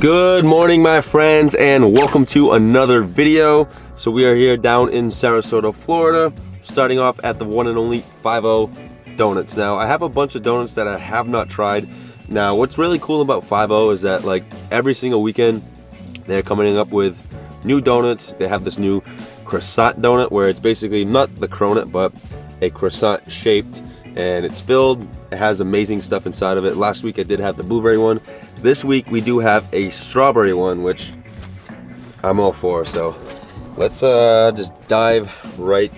Good morning, my friends, and welcome to another video. So we are here down in Sarasota, Florida, starting off at the one and only 50 Donuts. Now, I have a bunch of donuts that I have not tried. Now, what's really cool about 50 is that like every single weekend, they're coming up with new donuts. They have this new croissant donut where it's basically not the cronut, but a croissant shaped, and it's filled. It has amazing stuff inside of it. Last week I did have the blueberry one. This week we do have a strawberry one, which I'm all for. So let's just dive right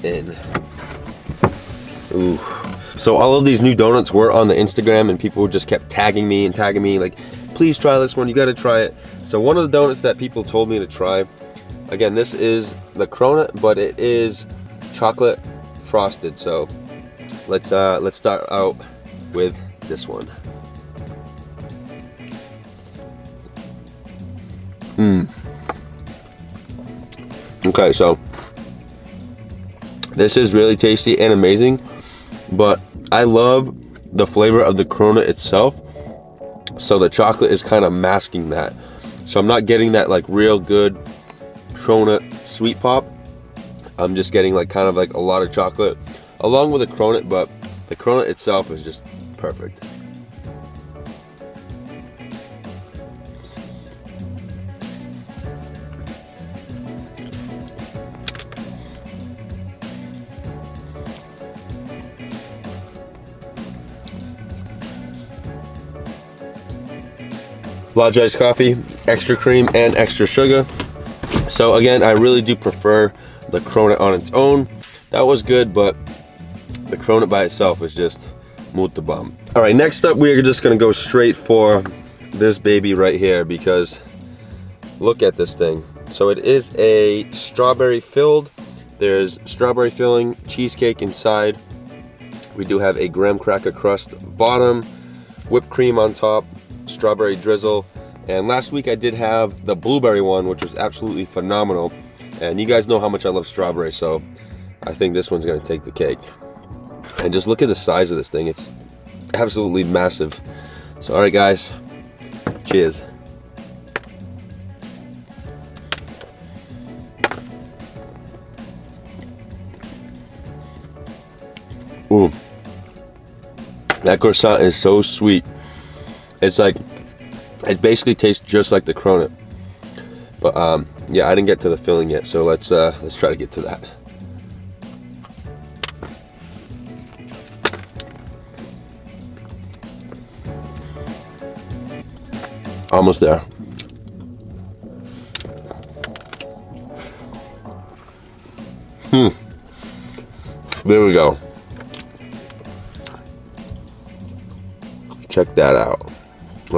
in. Ooh. So all of these new donuts were on the Instagram, and people just kept tagging me like, please try this one, you gotta try it. So one of the donuts that people told me to try, again, this is the cronut, but it is chocolate frosted. So let's start out with this one. Okay, so this is really tasty and amazing, but I love the flavor of the cronut itself. So the chocolate is kind of masking that. So I'm not getting that like real good cronut sweet pop. I'm just getting like kind of like a lot of chocolate along with the cronut, but the cronut itself is just perfect. Large iced coffee, extra cream and extra sugar. So again, I really do prefer the cronut on its own. That was good, but the cronut by itself is just muito bom. All right, next up, we are just gonna go straight for this baby right here, because look at this thing. So it is a strawberry filled. There's strawberry filling, cheesecake inside. We do have a graham cracker crust bottom, whipped cream on top, strawberry drizzle. And last week I did have the blueberry one, which was absolutely phenomenal. And you guys know how much I love strawberry, so I think this one's gonna take the cake. And just look at the size of this thing. It's absolutely massive. So all right, guys, cheers. Ooh, that croissant is so sweet. It's like, it basically tastes just like the cronut. But yeah, I didn't get to the filling yet, so let's try to get to that. Almost there. There we go. Check that out. Oh.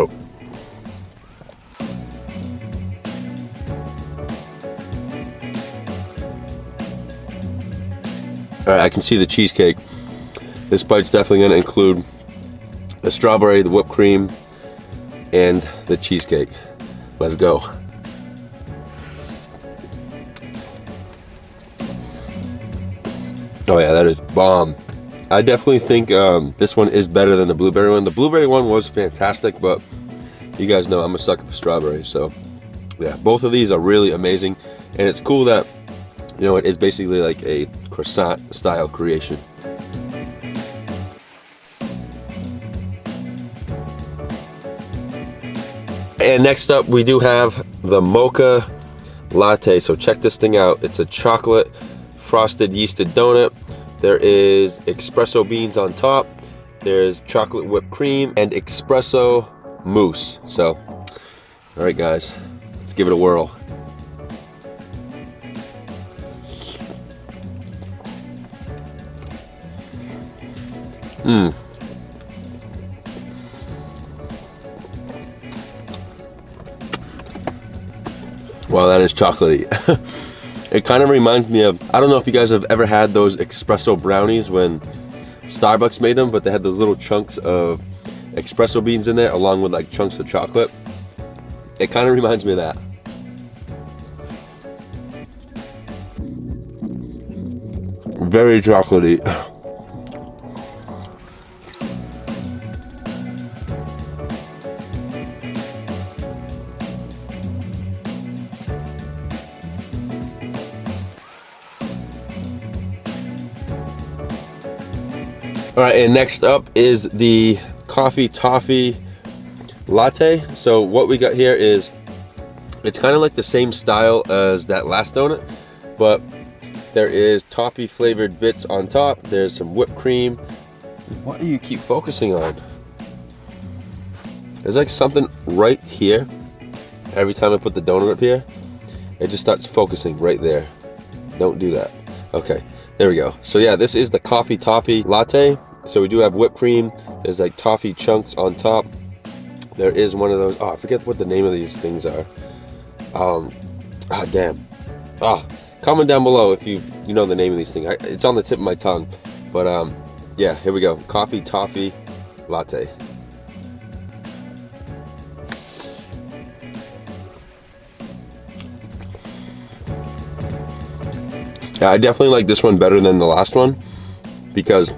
All right, I can see the cheesecake. This bite's definitely going to include the strawberry, the whipped cream, and the cheesecake. Let's go. Oh yeah, that is bomb. I definitely think this one is better than the blueberry one. The blueberry one was fantastic, but you guys know I'm a sucker for strawberries. So yeah, both of these are really amazing. And it's cool that, you know, it is basically like a croissant style creation. And next up, we do have the Mocha Latte. So check this thing out. It's a chocolate frosted yeasted donut. There is espresso beans on top. There's chocolate whipped cream and espresso mousse. So, all right, guys, let's give it a whirl. Wow, that is chocolatey. It kind of reminds me of, I don't know if you guys have ever had those espresso brownies when Starbucks made them, but they had those little chunks of espresso beans in there along with like chunks of chocolate. It kind of reminds me of that. Very chocolatey. All right, and next up is the coffee toffee latte. So what we got here is, it's kind of like the same style as that last donut, but there is toffee flavored bits on top. There's some whipped cream. What do you keep focusing on? There's like something right here. Every time I put the donut up here, it just starts focusing right there. Don't do that. Okay, there we go. So yeah, this is the coffee toffee latte. So we do have whipped cream. There's like toffee chunks on top. There is one of those, oh, I forget what the name of these things are. Comment down below if you know the name of these things. It's on the tip of my tongue. But yeah, here we go. Coffee toffee latte. Yeah, I definitely like this one better than the last one because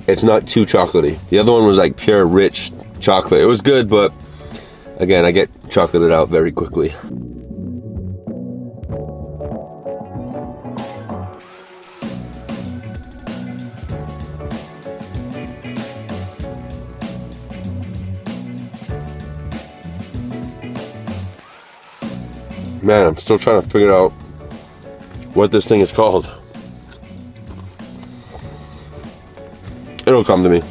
it's not too chocolatey. The other one was like pure rich chocolate. It was good, but again, I get chocolated out very quickly. Man, I'm still trying to figure out what this thing is called. It'll come to me.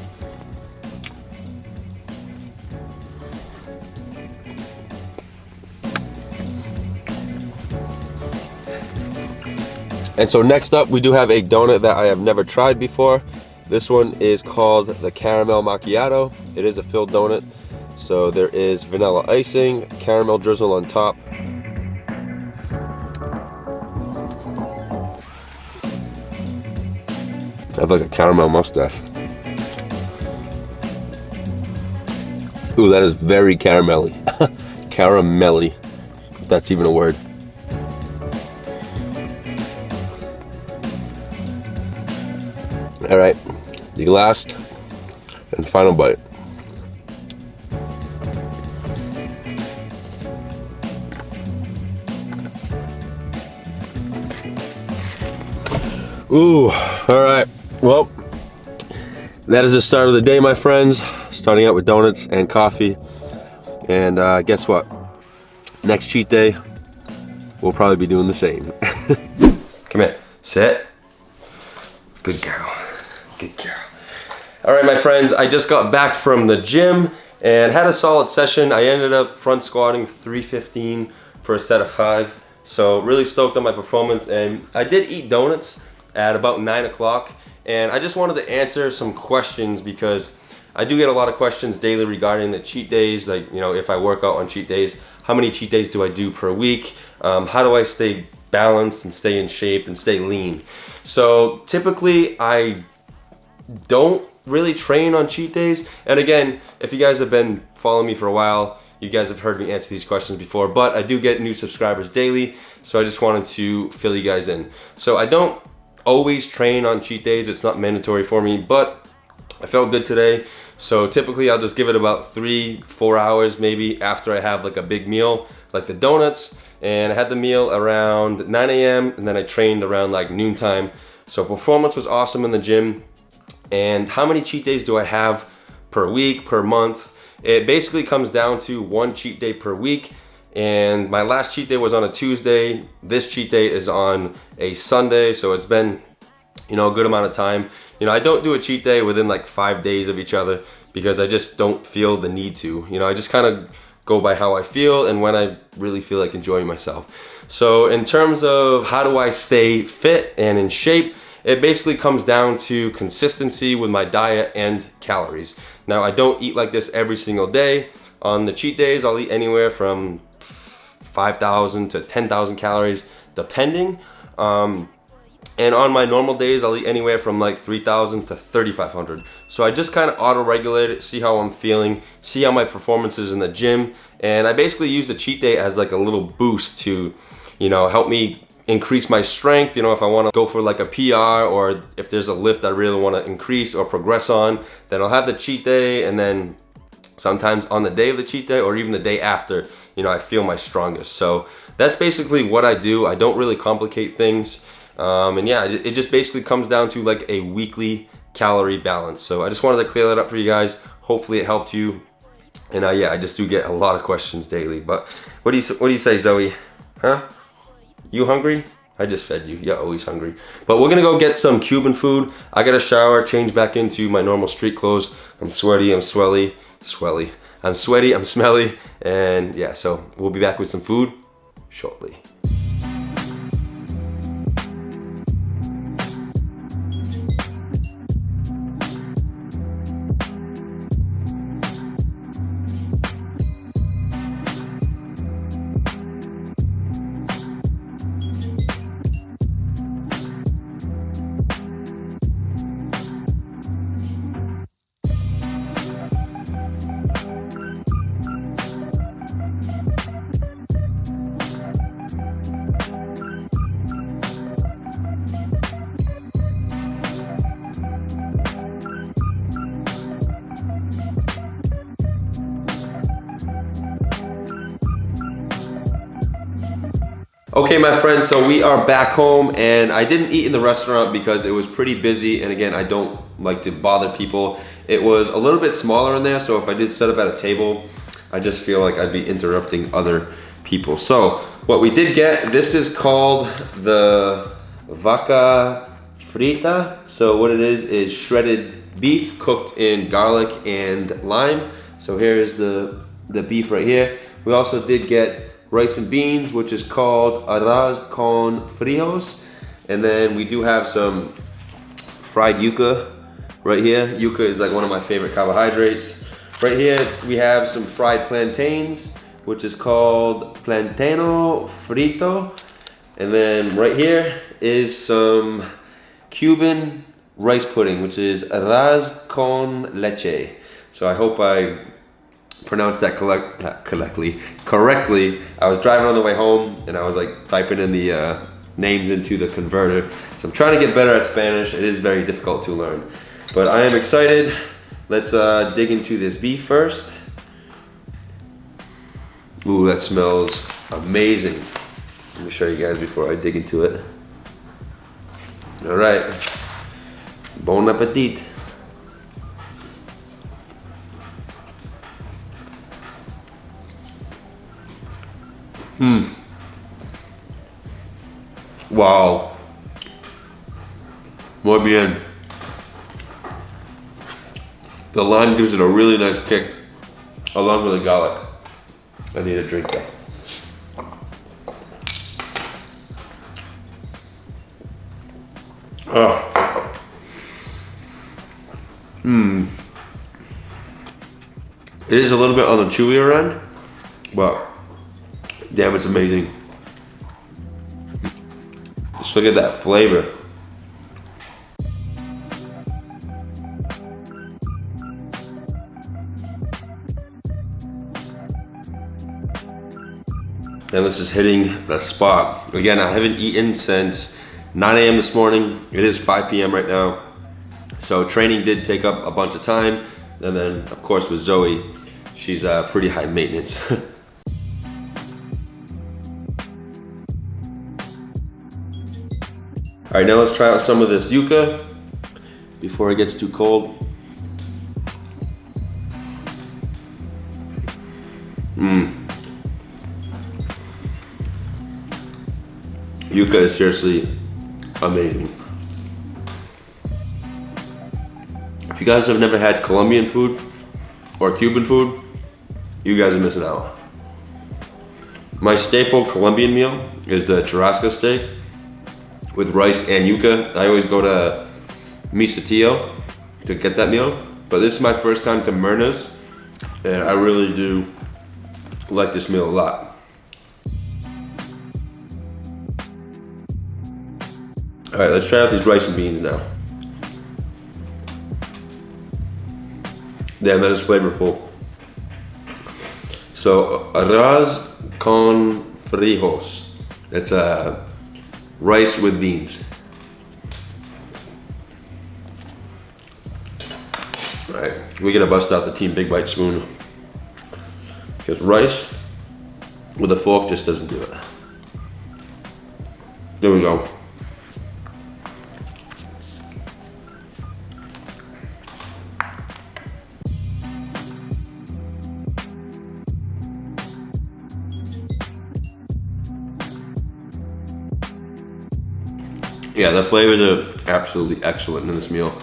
And so next up, we do have a donut that I have never tried before. This one is called the Caramel Macchiato. It is a filled donut. So there is vanilla icing, caramel drizzle on top. I have like a caramel mustache. Ooh, that is very caramelly. Caramelly, if that's even a word. All right, the last and final bite. Ooh, all right. Well, that is the start of the day, my friends. Starting out with donuts and coffee. And guess what? Next cheat day, we'll probably be doing the same. Come here. Sit. Good girl. Good girl. All right, my friends. I just got back from the gym and had a solid session. I ended up front squatting 315 for a set of 5. So really stoked on my performance. And I did eat donuts at about 9 o'clock. And I just wanted to answer some questions because I do get a lot of questions daily regarding the cheat days. Like, you know, if I work out on cheat days, how many cheat days do I do per week? How do I stay balanced and stay in shape and stay lean? So typically I don't really train on cheat days. And again, if you guys have been following me for a while, you guys have heard me answer these questions before, but I do get new subscribers daily. So I just wanted to fill you guys in. So I don't always train on cheat days. It's not mandatory for me, but I felt good today. So typically I'll just give it about 3-4 hours maybe after I have like a big meal, like the donuts. And I had the meal around 9 a.m. and then I trained around like noontime. So performance was awesome in the gym. And how many cheat days do I have per week, per month? It basically comes down to 1 cheat day per week. And my last cheat day was on a Tuesday. This cheat day is on a Sunday. So it's been, you know, a good amount of time. You know, I don't do a cheat day within like 5 days of each other because I just don't feel the need to. You know, I just kind of go by how I feel and when I really feel like enjoying myself. So in terms of how do I stay fit and in shape, it basically comes down to consistency with my diet and calories. Now, I don't eat like this every single day. On the cheat days, I'll eat anywhere from 5,000 to 10,000 calories, depending. And on my normal days, I'll eat anywhere from like 3,000 to 3,500. So I just kind of auto-regulate it, see how I'm feeling, see how my performance is in the gym. And I basically use the cheat day as like a little boost to, you know, help me increase my strength. You know, if I want to go for like a PR or if there's a lift I really want to increase or progress on, then I'll have the cheat day. And then sometimes on the day of the cheat day or even the day after, you know, I feel my strongest. So that's basically what I do. I don't really complicate things. And yeah, it just basically comes down to like a weekly calorie balance. So I just wanted to clear that up for you guys. Hopefully it helped you. And yeah, I just do get a lot of questions daily. But what do you say, Zoe? Huh? You hungry? I just fed you. You're always hungry. But we're gonna go get some Cuban food. I got a shower, change back into my normal street clothes. I'm sweaty, I'm smelly, and yeah, so we'll be back with some food shortly. Okay, my friends, so we are back home, and I didn't eat in the restaurant because it was pretty busy, and again, I don't like to bother people. It was a little bit smaller in there, so if I did set up at a table, I just feel like I'd be interrupting other people. So what we did get, this is called the vaca frita. So what it is shredded beef cooked in garlic and lime. So here's the beef right here. We also did get rice and beans, which is called arroz con frijos. And then we do have some fried yuca right here. Yuca is like one of my favorite carbohydrates. Right here, we have some fried plantains, which is called plantano frito. And then right here is some Cuban rice pudding, which is arroz con leche. So I hope I pronounced that correctly. I was driving on the way home and I was like typing in the names into the converter. So I'm trying to get better at Spanish. It is very difficult to learn, but I am excited. Let's dig into this beef first. Ooh, that smells amazing. Let me show you guys before I dig into it. All right, bon appetit. Wow. Muy bien. The lime gives it a really nice kick along with the garlic. I need a drink though. It is a little bit on the chewier end, but damn, it's amazing. Just look at that flavor. And this is hitting the spot. Again, I haven't eaten since 9 a.m. this morning. It is 5 p.m. right now. So training did take up a bunch of time. And then, of course, with Zoe, she's pretty high maintenance. All right, now let's try out some of this yuca before it gets too cold. Yuca is seriously amazing. If you guys have never had Colombian food or Cuban food, you guys are missing out. My staple Colombian meal is the churrasco steak with rice and yuca. I always go to Misatillo to get that meal, but this is my first time to Myrna's, and I really do like this meal a lot. All right, let's try out these rice and beans now. Damn, that is flavorful. So, arroz con frijos. It's rice with beans. All right, we gotta bust out the Team Big Bite spoon, because rice with a fork just doesn't do it. There we go. Yeah, the flavors are absolutely excellent in this meal.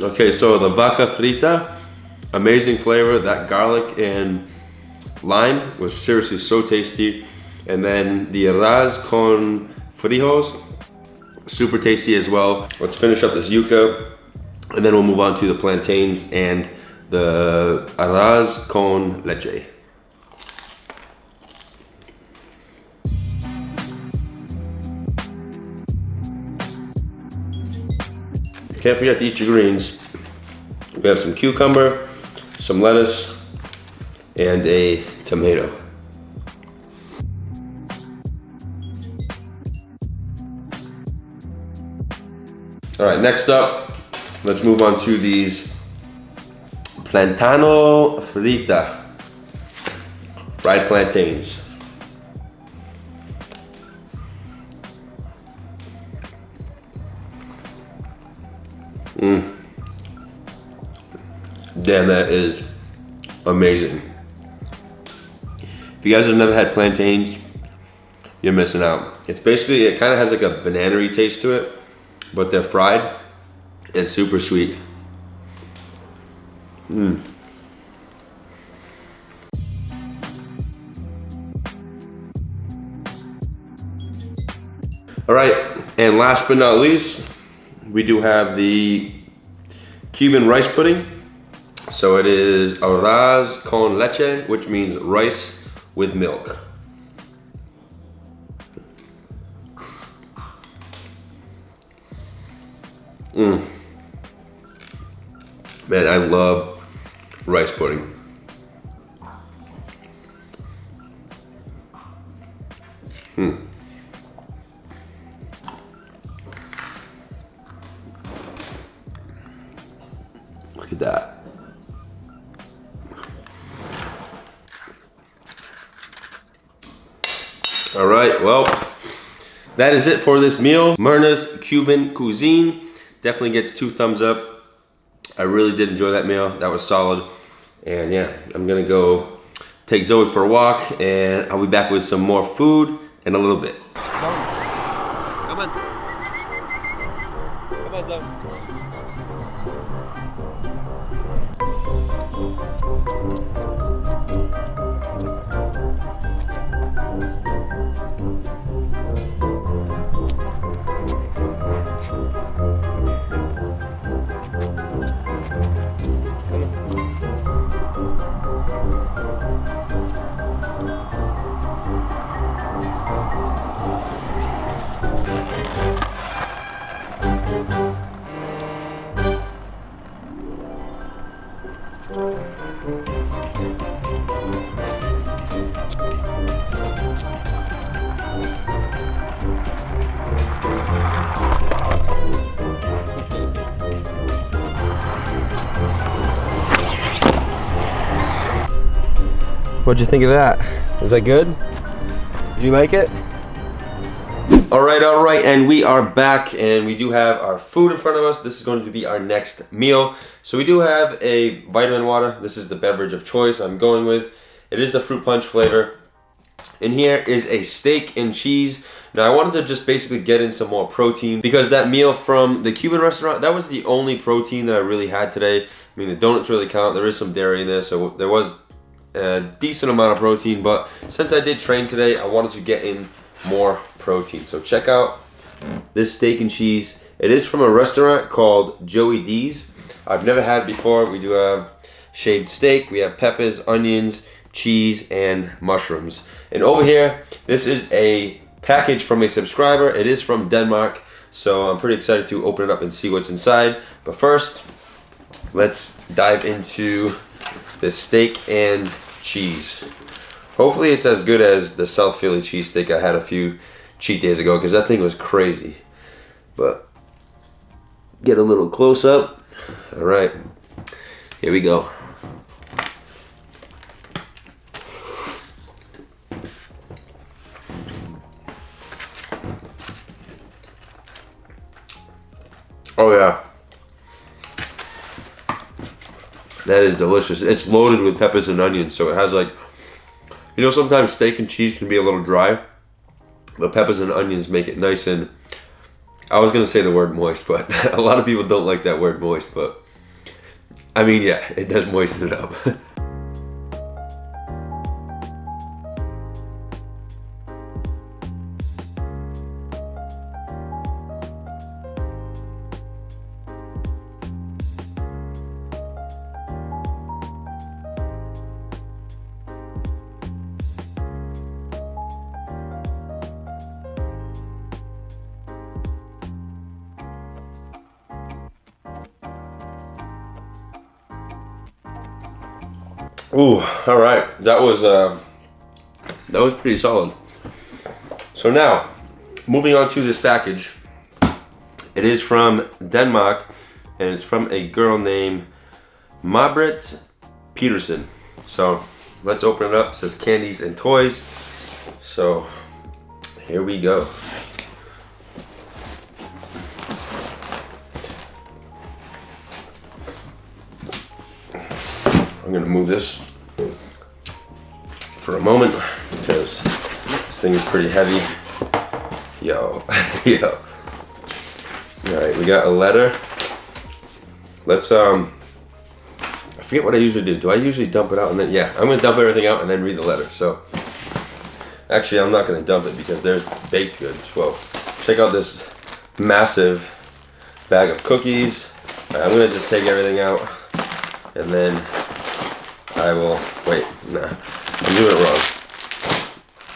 Okay, so the vaca frita, amazing flavor. That garlic and lime was seriously so tasty. And then the arroz con frijoles, super tasty as well. Let's finish up this yuca, and then we'll move on to the plantains and the arroz con leche. Can't forget to eat your greens. We have some cucumber, some lettuce, and a tomato. All right, next up, let's move on to these plantano frita, fried plantains. Damn, that is amazing. If you guys have never had plantains, you're missing out. It's basically, it kind of has like a banana-y taste to it, but they're fried and super sweet. All right, and last but not least, we do have the Cuban rice pudding. So it is arroz con leche, which means rice with milk. Man, I love rice pudding. Look at that. All right, well, that is it for this meal. Myrna's Cuban Cuisine definitely gets 2 thumbs up. I really did enjoy that meal. That was solid. And yeah, I'm gonna go take Zoe for a walk, and I'll be back with some more food in a little bit. Come on. Come on, Zoe. What'd you think of that? Was that good? Did you like it? All right, and we are back, and we do have our food in front of us. This is going to be our next meal. So we do have a vitamin water. This is the beverage of choice I'm going with. It is the fruit punch flavor. And here is a steak and cheese. Now I wanted to just basically get in some more protein, because that meal from the Cuban restaurant, that was the only protein that I really had today. I mean, the donuts really count. There is some dairy in there, so there was a decent amount of protein, but since I did train today, I wanted to get in more protein. So check out this steak and cheese. It is from a restaurant called Joey D's. I've never had it before. We do have shaved steak, we have peppers, onions, cheese, and mushrooms. And over here, this is a package from a subscriber. It is from Denmark, so I'm pretty excited to open it up and see what's inside. But first, let's dive into the steak and cheese. Hopefully it's as good as the South Philly cheesesteak I had a few cheat days ago, because that thing was crazy. But get a little close up. All right, here we go. Oh yeah, That is delicious. It's loaded with peppers and onions, so it has like, you know, sometimes steak and cheese can be a little dry. The peppers and onions make it nice and, I was gonna say the word moist, but a lot of people don't like that word moist, but I mean, yeah, it does moisten it up. Ooh, all right, that was pretty solid. So now, moving on to this package. It is from Denmark, and it's from a girl named Maj-Britt Petersen. So let's open it up. It says candies and toys. So here we go. I'm gonna move this for a moment because this thing is pretty heavy. Yo, yo. All right, we got a letter. Let's I forget what I usually do. Do I usually dump it out and then, yeah, I'm gonna dump everything out and then read the letter. So actually, I'm not gonna dump it because there's baked goods. Whoa, check out this massive bag of cookies. All right, I'm gonna just take everything out and then I will, wait, nah, I'm doing it wrong.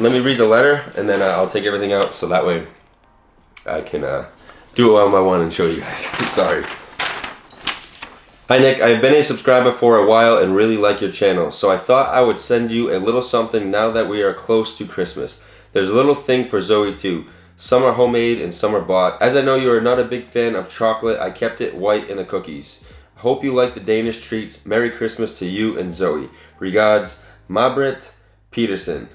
Let me read the letter and then I'll take everything out so that way I can do it on my one and show you guys. Sorry. Hi Nick, I've been a subscriber for a while and really like your channel, so I thought I would send you a little something now that we are close to Christmas. There's a little thing for Zoe too. Some are homemade and some are bought. As I know you are not a big fan of chocolate, I kept it white in the cookies. Hope you like the Danish treats. Merry Christmas to you and Zoe. Regards, Maj-Britt Petersen.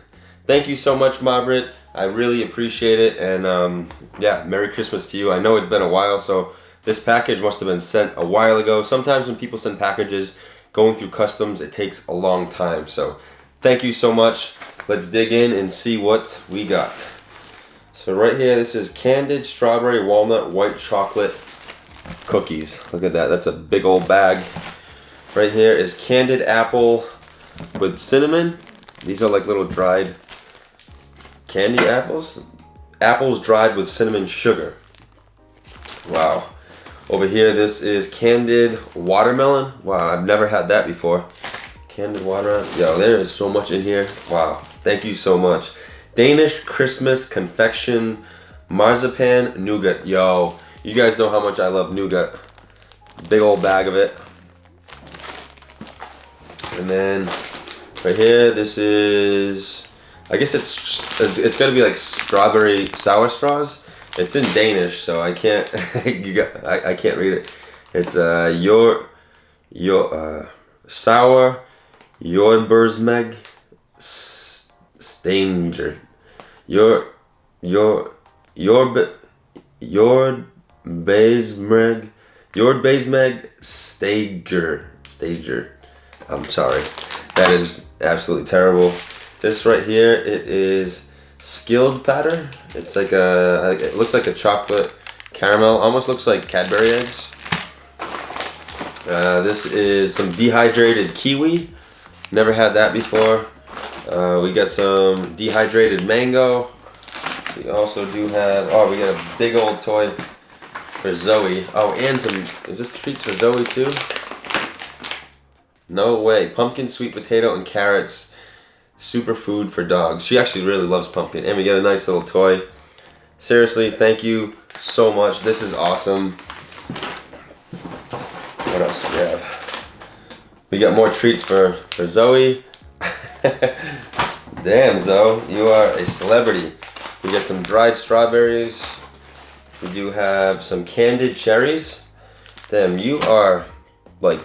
Thank you so much, Maj-Britt. I really appreciate it. And yeah, Merry Christmas to you. I know it's been a while, so this package must have been sent a while ago. Sometimes when people send packages, going through customs, it takes a long time. So thank you so much. Let's dig in and see what we got. So right here, this is Candid Strawberry Walnut White Chocolate Cookies. Look at that. That's a big old bag. Right here is Candid Apple with cinnamon. These are like little dried candy apples. Apples dried with cinnamon sugar. Wow. Over here, this is Candid Watermelon. Wow, I've never had that before. Candid Watermelon. Yo, there is so much in here. Wow. Thank you so much. Danish Christmas Confection Marzipan Nougat. Yo, you guys know how much I love nougat. Big old bag of it. And then right here, this is, I guess it's gonna be like strawberry sour straws. It's in Danish, so I can't I can't read it. It's your sour jordbærsmeg stanger. Jordbærsmeg stager. I'm sorry. That is absolutely terrible. This right here, it is skilled batter. It's like it looks like a chocolate caramel. Almost looks like Cadbury eggs. This is some dehydrated kiwi. Never had that before. We got some dehydrated mango. We also do have, oh, we got a big old toy for Zoe. Oh, and some, is this treats for Zoe too? No way. Pumpkin, sweet potato, and carrots. Superfood for dogs. She actually really loves pumpkin. And we get a nice little toy. Seriously, thank you so much. This is awesome. What else do we have? We got more treats for Zoe. Damn, Zoe, you are a celebrity. We got some dried strawberries. We do have some candied cherries. Damn, you are like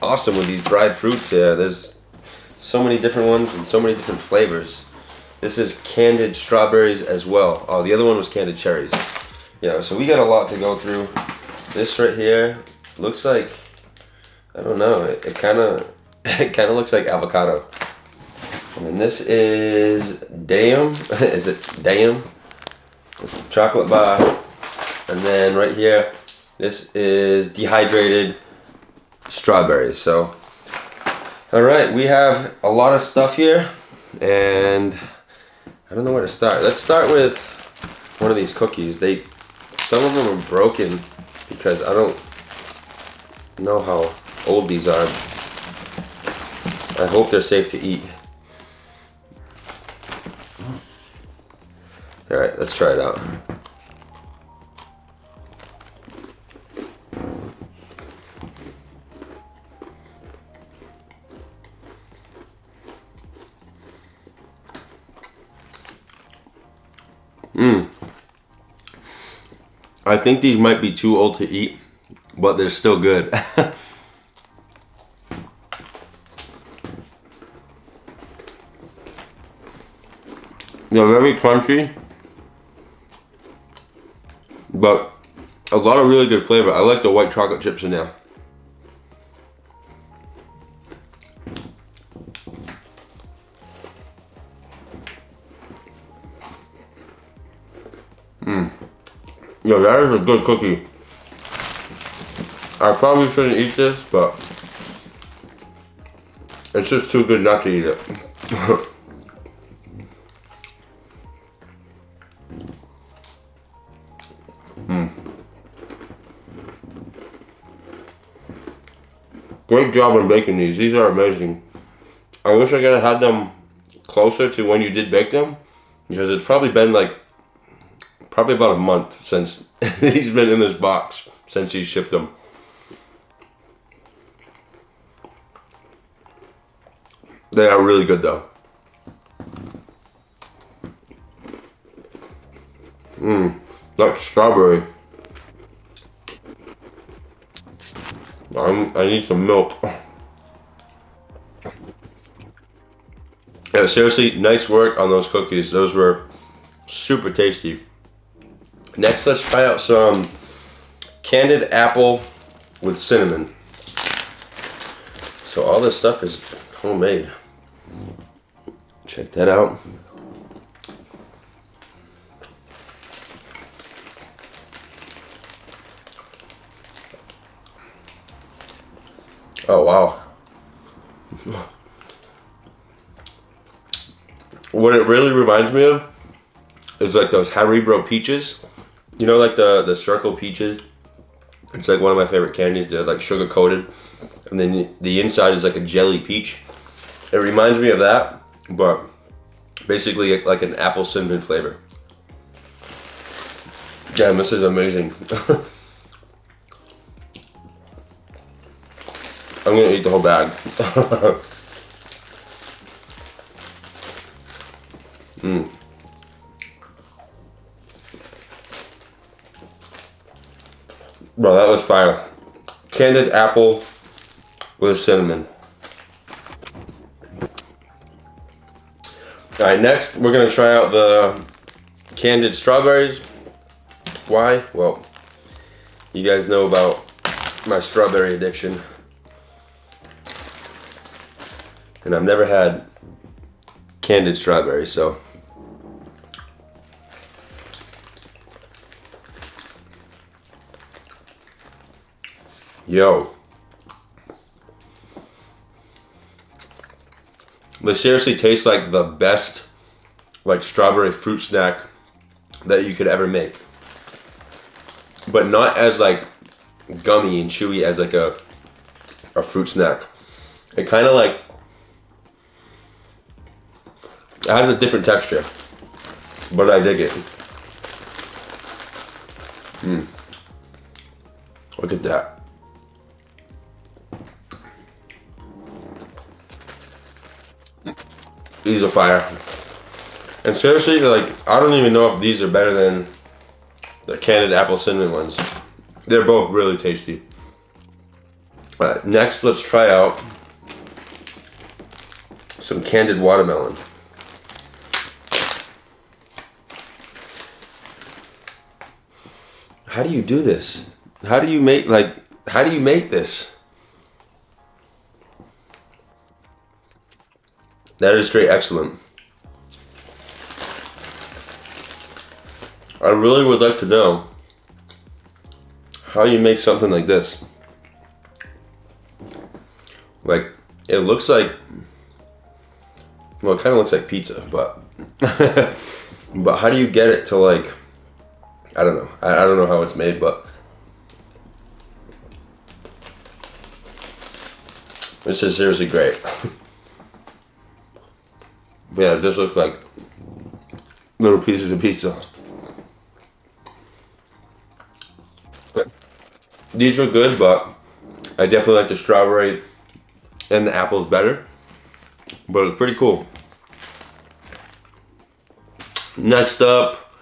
awesome with these dried fruits here. There's so many different ones and so many different flavors. This is Candid Strawberries as well. Oh, the other one was Candid Cherries. Yeah, so we got a lot to go through. This right here looks like I don't know. It kind of it kind of looks like avocado. And this is Dam. Is it Dam? It's a chocolate bar. And then right here, this is dehydrated strawberries. So, all right, we have a lot of stuff here, and I don't know where to start. Let's start with one of these cookies. Some of them are broken because I don't know how old these are. I hope they're safe to eat. All right, let's try it out. I think these might be too old to eat, but they're still good. They're very crunchy, but a lot of really good flavor. I like the white chocolate chips in there. Yo, that is a good cookie. I probably shouldn't eat this, but it's just too good not to eat it. Great job on baking these. These are amazing. I wish I could have had them closer to when you did bake them, because it's probably been like about a month since he's been in this box, since he shipped them. They are really good though. Like strawberry. I need some milk. Yeah, seriously, nice work on those cookies. Those were super tasty. Next, let's try out some Candid Apple with cinnamon. So all this stuff is homemade. Check that out. Oh wow. What it really reminds me of is like those Haribo peaches. You know, like the circle peaches. It's like one of my favorite candies. They're like sugar coated, and then the inside is like a jelly peach. It reminds me of that, but basically like an apple cinnamon flavor. Damn, this is amazing. I'm gonna eat the whole bag. Bro, that was fire. Candid apple with cinnamon. Alright, next we're gonna try out the Candid Strawberries. Why? Well, you guys know about my strawberry addiction. And I've never had Candid Strawberry, so. Yo. They seriously taste like the best like strawberry fruit snack that you could ever make. But not as like gummy and chewy as like a fruit snack. It kind of like, it has a different texture, but I dig it. Look at that. These are fire. And seriously, like, I don't even know if these are better than the Candid Apple Cinnamon ones. They're both really tasty. Alright, next let's try out some Candid Watermelon. How do you do this? How do you make this? That is straight excellent. I really would like to know how you make something like this. Like, it looks like, well, it kind of looks like pizza, but but how do you get it to, like, I don't know. I don't know how it's made, but this is seriously great. Yeah, it just looks like little pieces of pizza. These are good, but I definitely like the strawberry and the apples better. But it's pretty cool. Next up,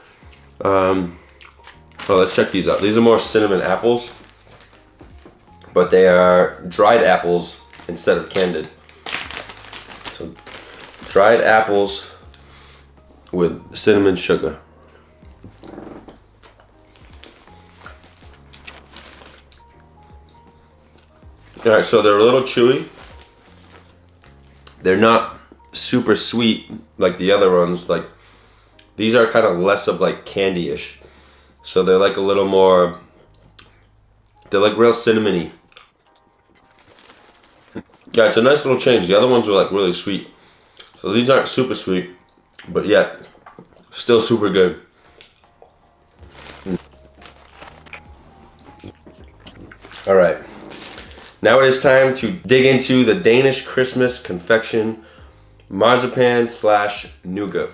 oh, let's check these out. These are more cinnamon apples, but they are dried apples instead of candied. So, dried apples with cinnamon sugar. Alright, so they're a little chewy. They're not super sweet like the other ones. Like, these are kind of less of like candy-ish. So they're like a little more, they're like real cinnamony. Yeah, it's a nice little change. The other ones were like really sweet. So these aren't super sweet, but yet still super good. Alright. Now it is time to dig into the Danish Christmas confection marzipan slash nougat.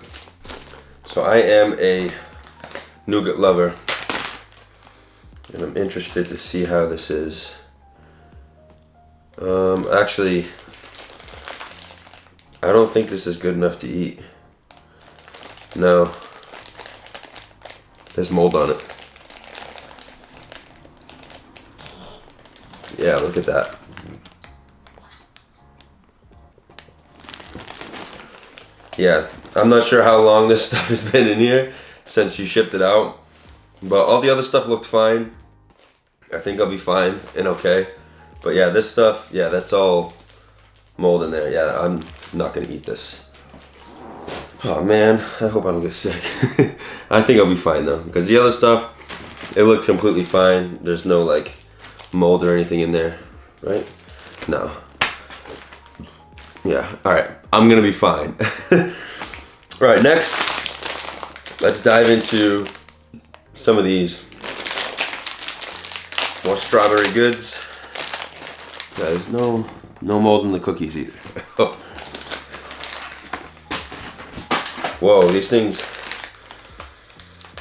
So I am a nougat lover, and I'm interested to see how this is. Actually, I don't think this is good enough to eat. No, there's mold on it. Yeah, look at that. Yeah, I'm not sure how long this stuff has been in here since you shipped it out, but all the other stuff looked fine. I think I'll be fine and okay. But yeah, this stuff, yeah, that's all mold in there. Yeah, I'm not gonna eat this. Oh man, I hope I don't get sick. I think I'll be fine though, because the other stuff, it looked completely fine. There's no like mold or anything in there, right? No. Yeah, all right, I'm gonna be fine. All right, next, let's dive into some of these more strawberry goods. Yeah, there's no mold in the cookies either. Whoa, these things,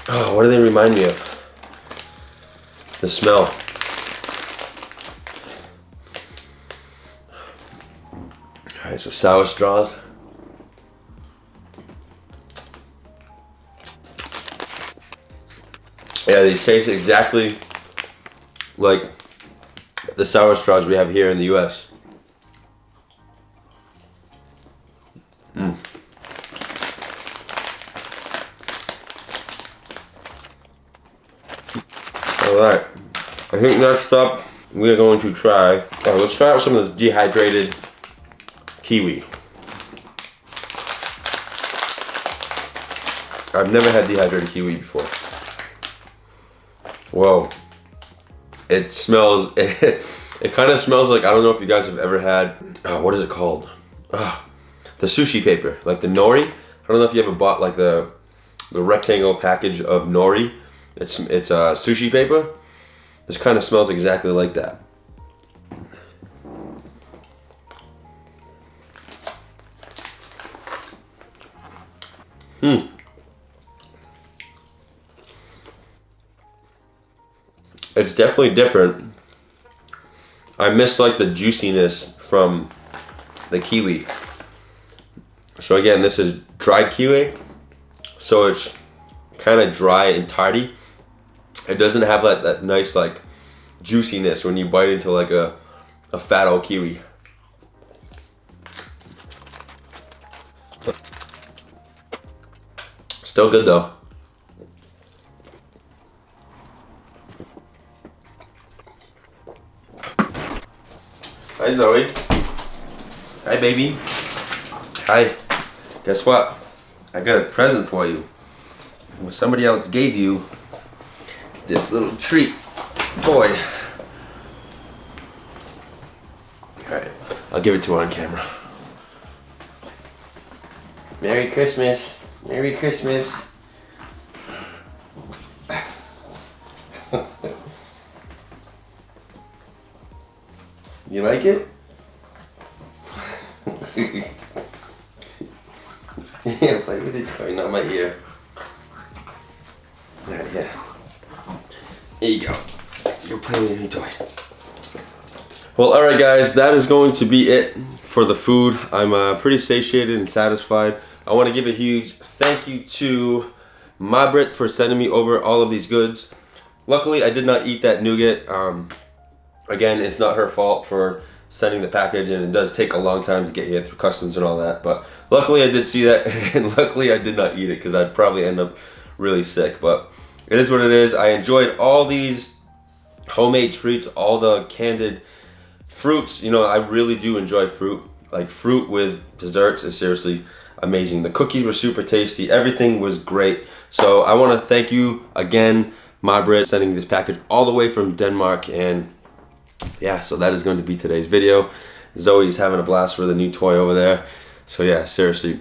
oh, what do they remind me of? The smell. Alright, so sour straws. Yeah, these taste exactly like the sour straws we have here in the US. Alright, I think next up we are going to try, let's try out some of this dehydrated kiwi. I've never had dehydrated kiwi before. Whoa. It smells, it kind of smells like, I don't know if you guys have ever had, what is it called? The sushi paper, like the nori. I don't know if you ever bought like the rectangle package of nori. It's sushi paper. This kind of smells exactly like that. It's definitely different. I miss like the juiciness from the kiwi. So again, this is dried kiwi, so it's kind of dry and tarty. It doesn't have that nice like juiciness when you bite into like a fat old kiwi. Still good though. Hi Zoe. Hi baby. Hi, guess what? I got a present for you. Somebody else gave you this little treat toy. Alright, I'll give it to her on camera. Merry Christmas. Merry Christmas. You like it? Yeah, play with the toy, not my ear. Alright, yeah. There you go. You're playing with a new toy. Well, alright guys, that is going to be it for the food. I'm pretty satiated and satisfied. I want to give a huge thank you to Mabrit for sending me over all of these goods. Luckily, I did not eat that nougat. Again, it's not her fault for sending the package, and it does take a long time to get here through customs and all that. But luckily, I did see that, and luckily, I did not eat it because I'd probably end up really sick. But it is what it is. I enjoyed all these homemade treats, all the Candid fruits. You know, I really do enjoy fruit. Like fruit with desserts is seriously amazing. The cookies were super tasty. Everything was great. So I want to thank you again, Mabrit, sending this package all the way from Denmark. And yeah, so that is going to be today's video. Zoe's having a blast with a new toy over there. So yeah, seriously,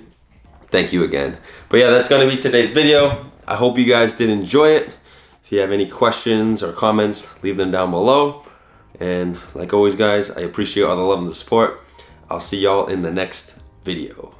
thank you again. But yeah, that's going to be today's video. I hope you guys did enjoy it. If you have any questions or comments, leave them down below. And like always, guys, I appreciate all the love and the support. I'll see y'all in the next video.